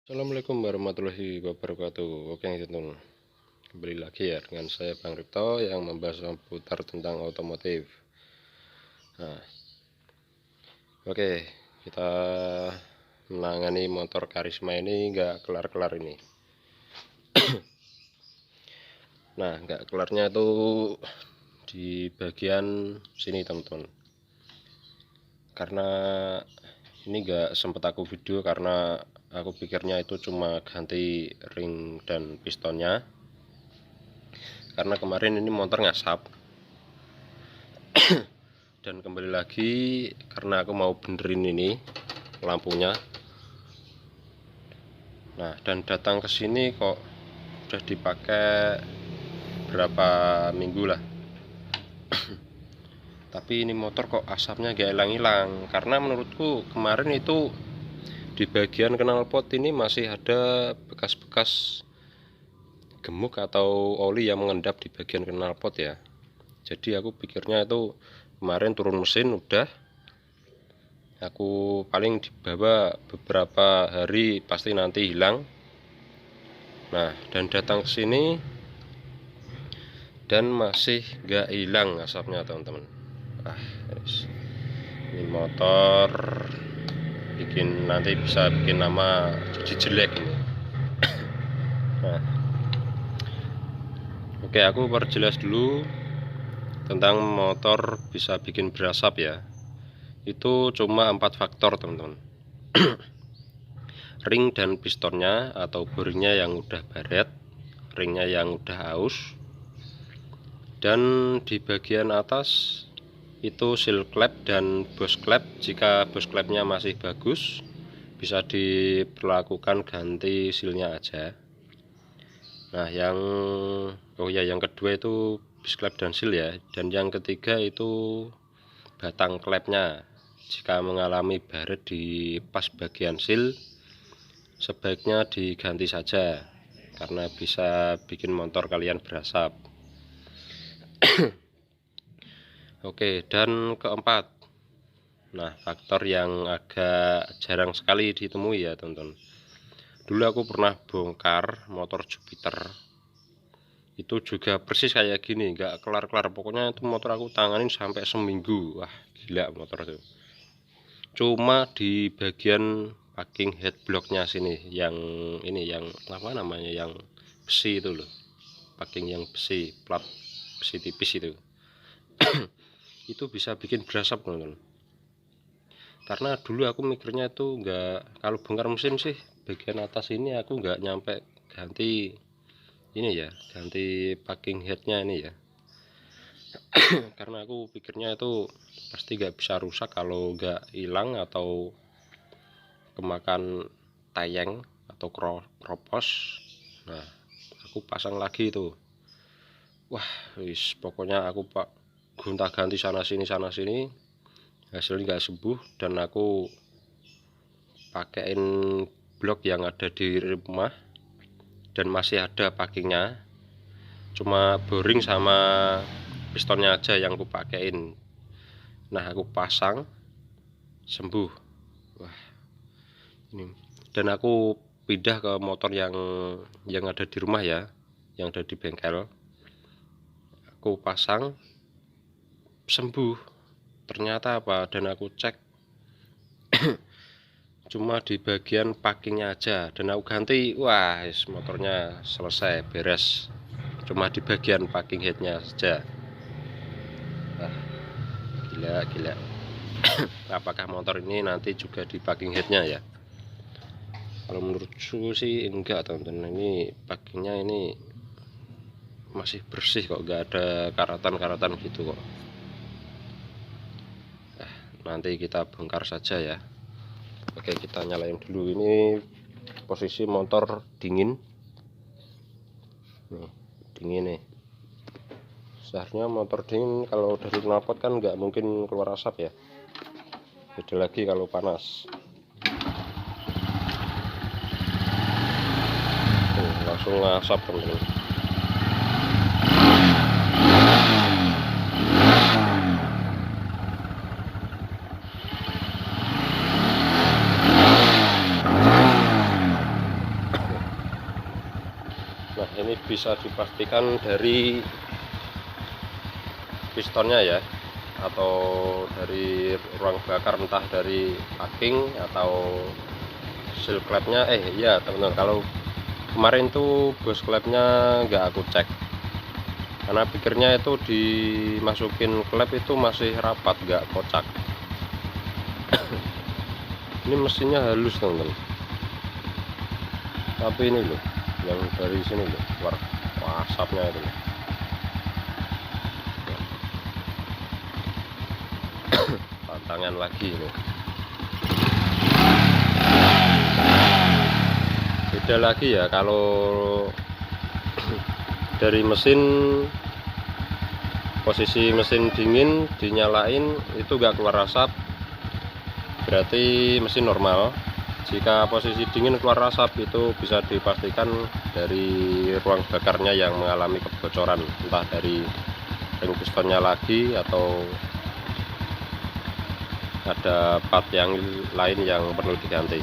Assalamualaikum warahmatullahi wabarakatuh. Oke teman, kembali lagi ya dengan saya Bang Ripto yang membahas seputar tentang otomotif. Nah, oke, kita menangani motor Karisma ini nggak kelar-kelar ini. Nah, nggak kelarnya itu di bagian sini teman-teman, karena ini nggak sempat aku video karena aku pikirnya itu cuma ganti ring dan pistonnya, karena kemarin ini motor ngasap. Dan kembali lagi karena aku mau benerin ini lampunya. Nah, dan datang ke sini kok udah dipakai berapa minggu lah. Tapi ini motor kok asapnya gak hilang-hilang, karena menurutku kemarin itu di bagian knalpot ini masih ada bekas-bekas gemuk atau oli yang mengendap di bagian knalpot ya. Jadi aku pikirnya itu kemarin turun mesin udah, aku paling dibawa beberapa hari pasti nanti hilang. Nah, dan datang ke sini dan masih gak hilang asapnya teman-teman. Ini motor nanti bisa bikin nama jadi jelek ini. Nah, oke, aku perjelas dulu tentang motor bisa bikin berasap ya. Itu cuma 4 faktor teman-teman. Ring dan pistonnya atau boringnya yang udah baret, ringnya yang udah aus, dan di bagian atas itu seal klep dan bos klep. Jika bos klepnya masih bagus, bisa diperlakukan ganti sealnya aja. Nah, yang kedua itu bos klep dan seal ya, dan yang ketiga itu batang klepnya. Jika mengalami baret di pas bagian seal, sebaiknya diganti saja karena bisa bikin motor kalian berasap. Oke, dan keempat, nah faktor yang agak jarang sekali ditemui ya teman-teman. Dulu aku pernah bongkar motor Jupiter, itu juga persis kayak gini, nggak kelar-kelar. Pokoknya itu motor aku tanganin sampai seminggu. Wah, gila motor itu. Cuma di bagian packing head blocknya sini, yang ini, yang apa namanya, yang besi itu loh, packing yang besi, plat besi tipis itu. Itu bisa bikin berasap teman-teman. Karena dulu aku mikirnya itu nggak, kalau bongkar mesin sih bagian atas ini aku nggak nyampe ganti ini ya, ganti packing headnya ini ya. Karena aku pikirnya itu pasti nggak bisa rusak kalau nggak hilang atau kemakan tayeng atau kropos. Nah, aku pasang lagi itu. Wah, wis pokoknya aku gonta ganti sana sini, hasilnya nggak sembuh. Dan aku pakein blok yang ada di rumah dan masih ada packingnya, cuma boring sama pistonnya aja yang aku pakein. Nah, aku pasang, sembuh. Wah, ini. Dan aku pindah ke motor yang ada di rumah ya, yang ada di bengkel. Aku pasang, sembuh. Ternyata apa? Dan aku cek cuma di bagian packingnya aja, dan aku ganti. Wah, motornya selesai, beres. Cuma di bagian packing headnya saja. Wah, gila. Apakah motor ini nanti juga di packing headnya ya? Kalau menurutku sih enggak teman-teman, ini packingnya ini masih bersih kok, nggak ada karatan-karatan gitu kok. Nanti kita bongkar saja ya. Oke, kita nyalain dulu. Ini posisi motor dingin nih, dingin nih. Seharusnya motor dingin kalau dari knalpot kan nggak mungkin keluar asap ya, beda lagi kalau panas. Langsung asap teman-teman. ini bisa dipastikan dari pistonnya ya, atau dari ruang bakar, entah dari packing atau seal klepnya. Iya teman-teman, kalau kemarin tuh bos klepnya nggak aku cek karena pikirnya itu dimasukin klep itu masih rapat, nggak kocak. Ini mesinnya halus teman-teman, tapi ini loh yang dari sini loh keluar asapnya itu loh. Tantangan lagi ini, beda lagi ya kalau dari mesin, posisi mesin dingin dinyalain itu nggak keluar asap, berarti mesin normal. Jika posisi dingin keluar asap, itu bisa dipastikan dari ruang bakarnya yang mengalami kebocoran, entah dari ring pistonnya lagi atau ada part yang lain yang perlu diganti.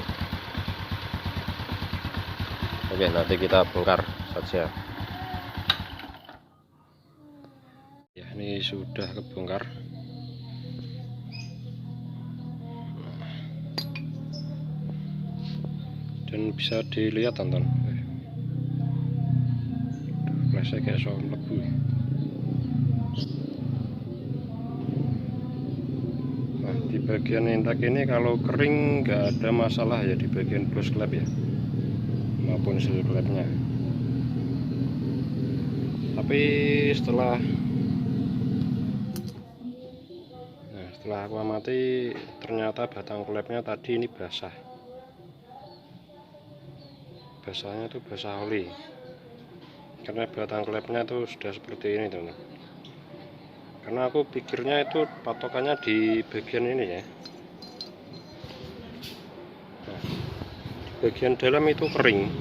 Oke, nanti kita bongkar saja. Ya, ini sudah kebongkar. Dan bisa dilihat tonton, flashnya kayak soal lebu. Nah, di bagian intak ini kalau kering nggak ada masalah ya, di bagian bros klep ya maupun seal klepnya. Tapi setelah aku amati, ternyata batang klepnya tadi ini basah. Basahnya tuh basah oli, karena batang klepnya tuh sudah seperti ini teman-teman. Karena aku pikirnya itu patokannya di bagian ini ya. Nah, di bagian dalam itu kering.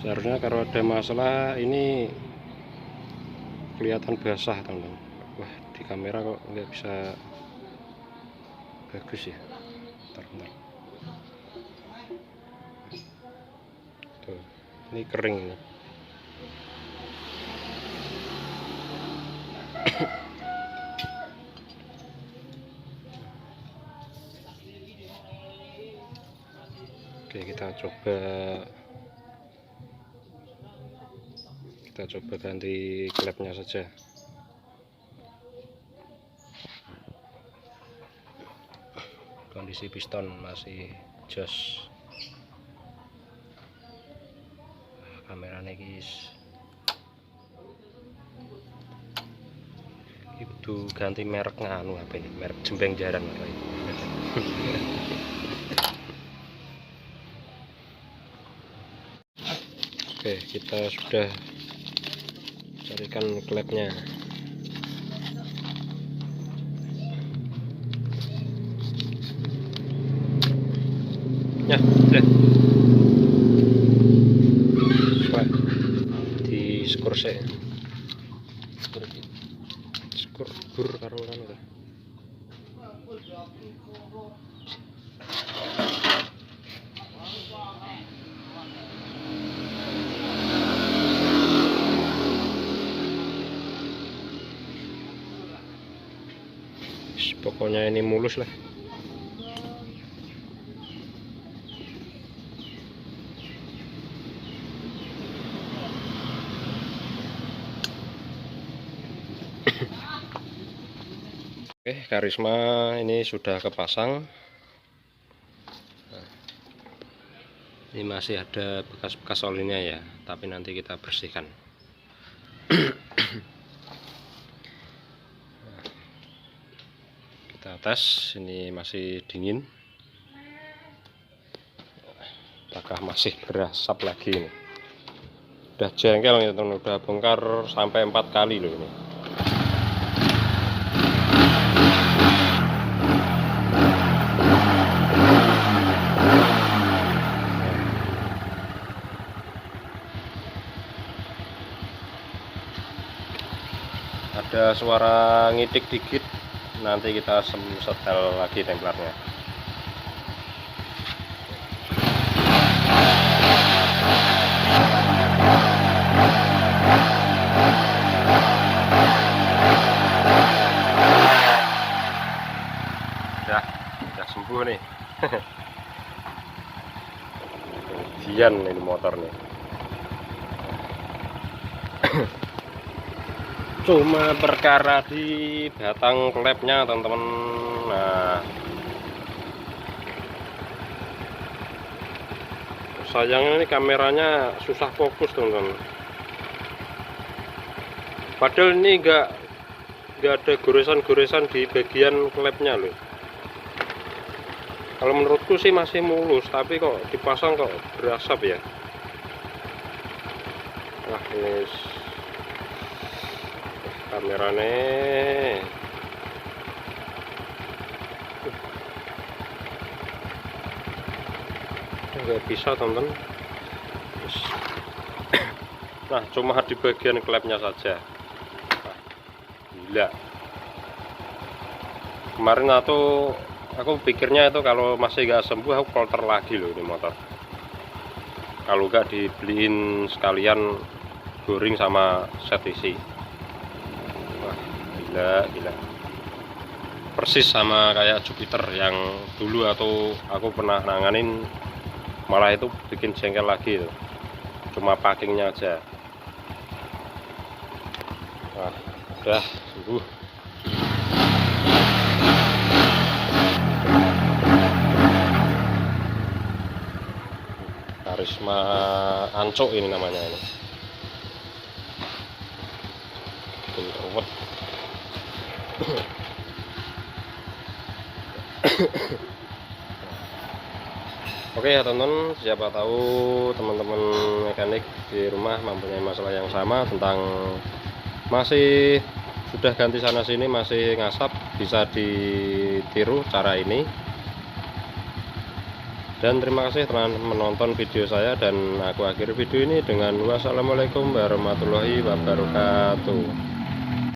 Seharusnya kalau ada masalah ini kelihatan basah teman-teman. Wah, di kamera kok nggak bisa bagus ya. Bentar. Tuh, ini kering ini. Oke, kita coba ganti klepnya saja. Kondisi piston masih jos. Kameranya guys, itu ganti merek nganu apa ini, merek jembeng jaran apa ini. Oke, kita sudah carikan klepnya. Ya, udah. Di skor saya. Skor bur karo kan udah. Pokoknya ini mulus lah. Oke, karisma ini sudah kepasang. Nah, ini masih ada bekas-bekas olinya ya, tapi nanti kita bersihkan. Kita tes, ini masih dingin. Apakah masih berasap lagi ini? Udah jengkel ya teman, udah bongkar sampai 4 kali loh ini. Ada suara ngitik dikit, nanti kita setel lagi templarnya. udah sembuh nih. Ujian ini motor nih. Cuma perkara di batang klepnya teman-teman. Nah, sayangnya ini kameranya susah fokus teman-teman. Padahal ini nggak ada goresan-goresan di bagian klepnya loh. Kalau menurutku sih masih mulus, tapi kok dipasang kok berasap ya. Wah, ini kameranya nggak bisa teman-teman. Nah, cuma di bagian klepnya saja. Nah, gila. Kemarin aku pikirnya itu kalau masih nggak sembuh aku polter lagi loh ini motor. Kalau nggak dibeliin sekalian goring sama set isi. Wah, gila. Persis sama kayak Jupiter yang dulu atau aku pernah nanganin, malah itu bikin jengkel lagi tuh. Cuma packingnya aja. Wah, udah sembuh. Karisma Ancok ini namanya ini. Ruwet. Oke ya teman-teman, siapa tahu teman-teman mekanik di rumah mempunyai masalah yang sama tentang masih sudah ganti sana sini masih ngasap, bisa ditiru cara ini. Dan terima kasih telah menonton video saya, dan aku akhiri video ini dengan wassalamualaikum warahmatullahi wabarakatuh.